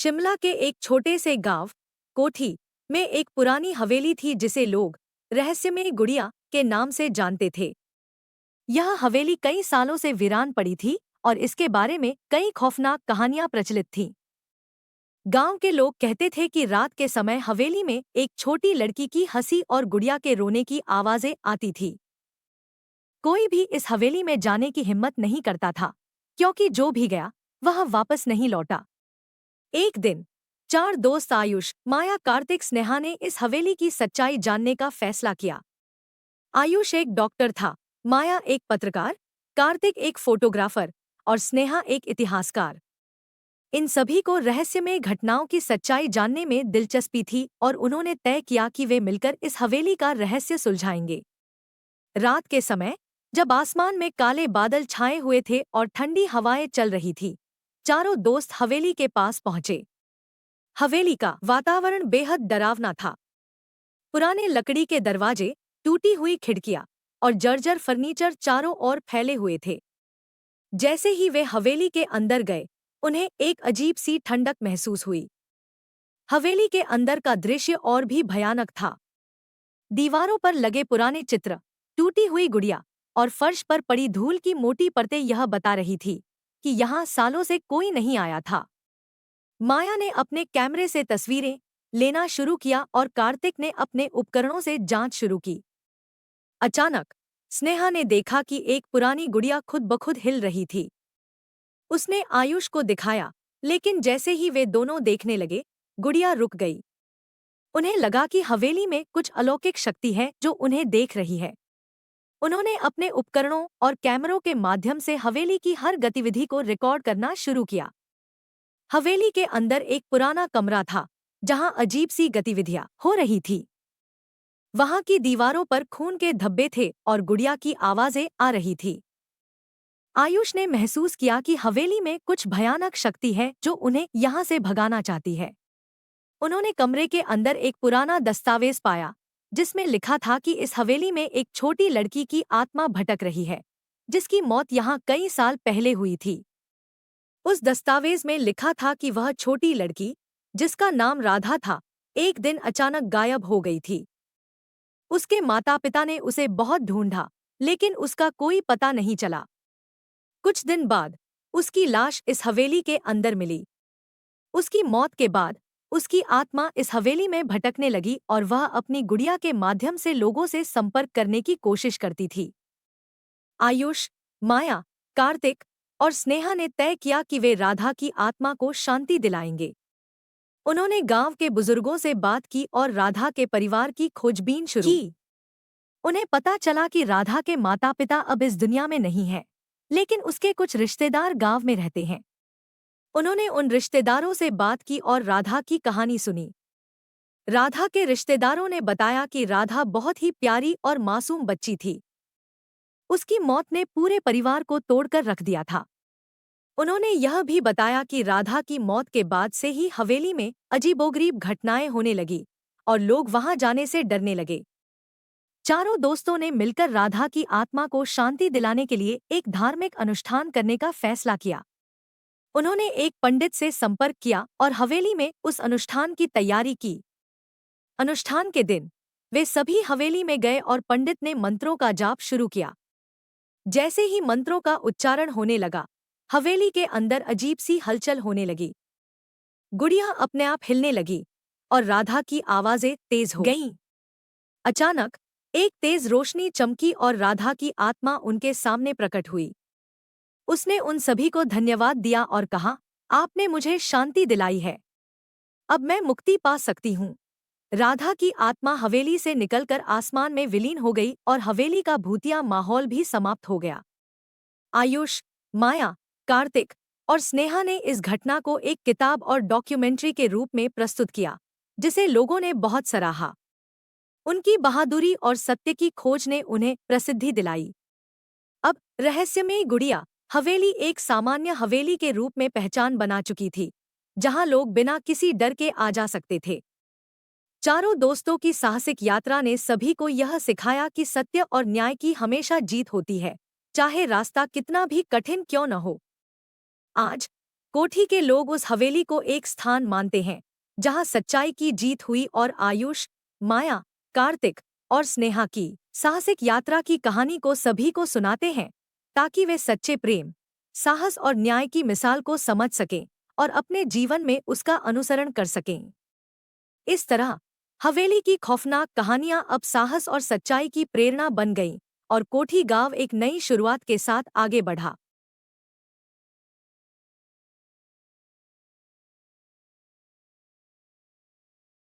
शिमला के एक छोटे से गांव कोठी में एक पुरानी हवेली थी जिसे लोग रहस्यमयी गुड़िया के नाम से जानते थे। यह हवेली कई सालों से वीरान पड़ी थी और इसके बारे में कई खौफनाक कहानियां प्रचलित थीं। गांव के लोग कहते थे कि रात के समय हवेली में एक छोटी लड़की की हंसी और गुड़िया के रोने की आवाजें आती थी। कोई भी इस हवेली में जाने की हिम्मत नहीं करता था, क्योंकि जो भी गया वह वापस नहीं लौटा। एक दिन चार दोस्त आयुष, माया, कार्तिक, स्नेहा ने इस हवेली की सच्चाई जानने का फैसला किया। आयुष एक डॉक्टर था, माया एक पत्रकार, कार्तिक एक फोटोग्राफर और स्नेहा एक इतिहासकार। इन सभी को रहस्यमय घटनाओं की सच्चाई जानने में दिलचस्पी थी और उन्होंने तय किया कि वे मिलकर इस हवेली का रहस्य सुलझाएंगे। रात के समय जब आसमान में काले बादल छाए हुए थे और ठंडी हवाएं चल रही थी, चारों दोस्त हवेली के पास पहुंचे। हवेली का वातावरण बेहद डरावना था। पुराने लकड़ी के दरवाजे, टूटी हुई खिड़कियां और जर्जर फर्नीचर चारों ओर फैले हुए थे। जैसे ही वे हवेली के अंदर गए, उन्हें एक अजीब सी ठंडक महसूस हुई। हवेली के अंदर का दृश्य और भी भयानक था। दीवारों पर लगे पुराने चित्र, टूटी हुई गुड़िया और फर्श पर पड़ी धूल की मोटी परतें यह बता रही थी कि यहाँ सालों से कोई नहीं आया था। माया ने अपने कैमरे से तस्वीरें लेना शुरू किया और कार्तिक ने अपने उपकरणों से जांच शुरू की। अचानक स्नेहा ने देखा कि एक पुरानी गुड़िया खुद ब खुद हिल रही थी। उसने आयुष को दिखाया, लेकिन जैसे ही वे दोनों देखने लगे, गुड़िया रुक गई। उन्हें लगा कि हवेली में कुछ अलौकिक शक्ति है जो उन्हें देख रही है। उन्होंने अपने उपकरणों और कैमरों के माध्यम से हवेली की हर गतिविधि को रिकॉर्ड करना शुरू किया। हवेली के अंदर एक पुराना कमरा था जहां अजीब सी गतिविधियां हो रही थी। वहां की दीवारों पर खून के धब्बे थे और गुड़िया की आवाजें आ रही थी। आयुष ने महसूस किया कि हवेली में कुछ भयानक शक्ति है जो उन्हें यहां से भगाना चाहती है। उन्होंने कमरे के अंदर एक पुराना दस्तावेज पाया जिसमें लिखा था कि इस हवेली में एक छोटी लड़की की आत्मा भटक रही है, जिसकी मौत यहाँ कई साल पहले हुई थी। उस दस्तावेज में लिखा था कि वह छोटी लड़की, जिसका नाम राधा था, एक दिन अचानक गायब हो गई थी। उसके माता पिता ने उसे बहुत ढूंढा, लेकिन उसका कोई पता नहीं चला। कुछ दिन बाद उसकी लाश इस हवेली के अंदर मिली। उसकी मौत के बाद उसकी आत्मा इस हवेली में भटकने लगी और वह अपनी गुड़िया के माध्यम से लोगों से संपर्क करने की कोशिश करती थी। आयुष, माया, कार्तिक और स्नेहा ने तय किया कि वे राधा की आत्मा को शांति दिलाएंगे। उन्होंने गांव के बुजुर्गों से बात की और राधा के परिवार की खोजबीन शुरू की। उन्हें पता चला कि राधा के माता पिता अब इस दुनिया में नहीं हैं, लेकिन उसके कुछ रिश्तेदार गांव में रहते हैं। उन्होंने उन रिश्तेदारों से बात की और राधा की कहानी सुनी। राधा के रिश्तेदारों ने बताया कि राधा बहुत ही प्यारी और मासूम बच्ची थी। उसकी मौत ने पूरे परिवार को तोड़कर रख दिया था। उन्होंने यह भी बताया कि राधा की मौत के बाद से ही हवेली में अजीबोगरीब घटनाएं होने लगी और लोग वहां जाने से डरने लगे। चारों दोस्तों ने मिलकर राधा की आत्मा को शांति दिलाने के लिए एक धार्मिक अनुष्ठान करने का फैसला किया। उन्होंने एक पंडित से संपर्क किया और हवेली में उस अनुष्ठान की तैयारी की। अनुष्ठान के दिन वे सभी हवेली में गए और पंडित ने मंत्रों का जाप शुरू किया। जैसे ही मंत्रों का उच्चारण होने लगा, हवेली के अंदर अजीब सी हलचल होने लगी। गुड़िया अपने आप हिलने लगी और राधा की आवाजें तेज हो गईं। अचानक एक तेज रोशनी चमकी और राधा की आत्मा उनके सामने प्रकट हुई। उसने उन सभी को धन्यवाद दिया और कहा, आपने मुझे शांति दिलाई है। अब मैं मुक्ति पा सकती हूँ। राधा की आत्मा हवेली से निकलकर आसमान में विलीन हो गई और हवेली का भूतिया माहौल भी समाप्त हो गया। आयुष, माया, कार्तिक और स्नेहा ने इस घटना को एक किताब और डॉक्यूमेंट्री के रूप में प्रस्तुत किया, जिसे लोगों ने बहुत सराहा। उनकी बहादुरी और सत्य की खोज ने उन्हें प्रसिद्धि दिलाई। अब रहस्यमयी गुड़िया हवेली एक सामान्य हवेली के रूप में पहचान बना चुकी थी, जहां लोग बिना किसी डर के आ जा सकते थे। चारों दोस्तों की साहसिक यात्रा ने सभी को यह सिखाया कि सत्य और न्याय की हमेशा जीत होती है, चाहे रास्ता कितना भी कठिन क्यों न हो। आज कोठी के लोग उस हवेली को एक स्थान मानते हैं जहां सच्चाई की जीत हुई और आयुष, माया, कार्तिक और स्नेहा की साहसिक यात्रा की कहानी को सभी को सुनाते हैं ताकि वे सच्चे प्रेम, साहस और न्याय की मिसाल को समझ सकें और अपने जीवन में उसका अनुसरण कर सकें। इस तरह हवेली की खौफनाक कहानियां अब साहस और सच्चाई की प्रेरणा बन गईं और कोठी गांव एक नई शुरुआत के साथ आगे बढ़ा।